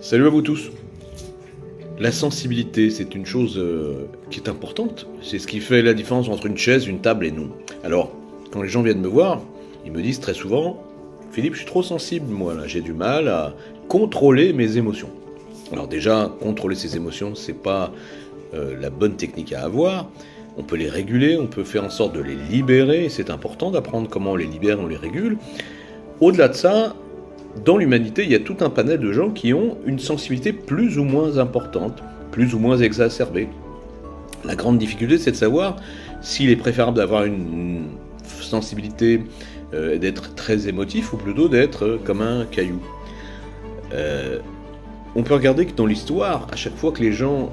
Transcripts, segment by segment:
Salut à vous tous. La sensibilité, c'est une chose qui est importante. C'est ce qui fait la différence entre une chaise, une table et nous. Alors, quand les gens viennent me voir, ils me disent très souvent « Philippe, je suis trop sensible, moi, là. J'ai du mal à contrôler mes émotions. » Alors déjà, contrôler ses émotions, c'est pas la bonne technique à avoir. On peut les réguler, on peut faire en sorte de les libérer. C'est important d'apprendre comment on les libère, on les régule. Au-delà de ça, dans l'humanité, il y a tout un panel de gens qui ont une sensibilité plus ou moins importante, plus ou moins exacerbée. La grande difficulté, c'est de savoir s'il est préférable d'avoir une sensibilité, d'être très émotif, ou plutôt d'être comme un caillou. On peut regarder que dans l'histoire, à chaque fois que les gens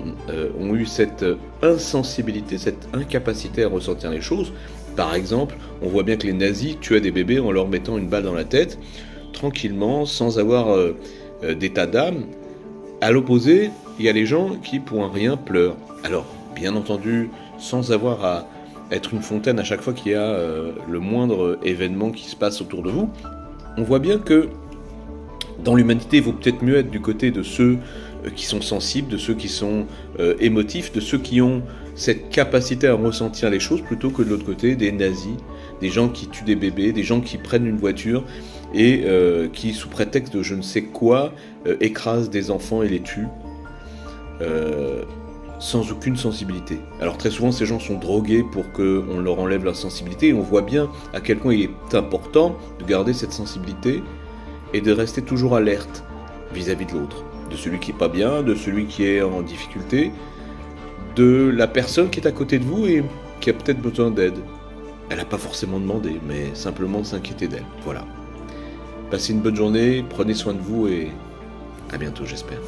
ont eu cette insensibilité, cette incapacité à ressentir les choses, par exemple, on voit bien que les nazis tuaient des bébés en leur mettant une balle dans la tête, tranquillement, sans avoir d'état d'âme. À l'opposé, il y a les gens qui, pour un rien, pleurent. Alors, bien entendu, sans avoir à être une fontaine à chaque fois qu'il y a le moindre événement qui se passe autour de vous, on voit bien que dans l'humanité, il vaut peut-être mieux être du côté de ceux qui sont sensibles, de ceux qui sont émotifs, de ceux qui ont cette capacité à ressentir les choses, plutôt que de l'autre côté, des nazis, des gens qui tuent des bébés, des gens qui prennent une voiture et qui, sous prétexte de je ne sais quoi, écrasent des enfants et les tuent, sans aucune sensibilité. Alors très souvent, ces gens sont drogués pour qu'on leur enlève leur sensibilité, et on voit bien à quel point il est important de garder cette sensibilité et de rester toujours alerte vis-à-vis de l'autre, de celui qui est pas bien, de celui qui est en difficulté, de la personne qui est à côté de vous et qui a peut-être besoin d'aide. Elle n'a pas forcément demandé, mais simplement de s'inquiéter d'elle. Voilà. Passez une bonne journée, prenez soin de vous et à bientôt, j'espère.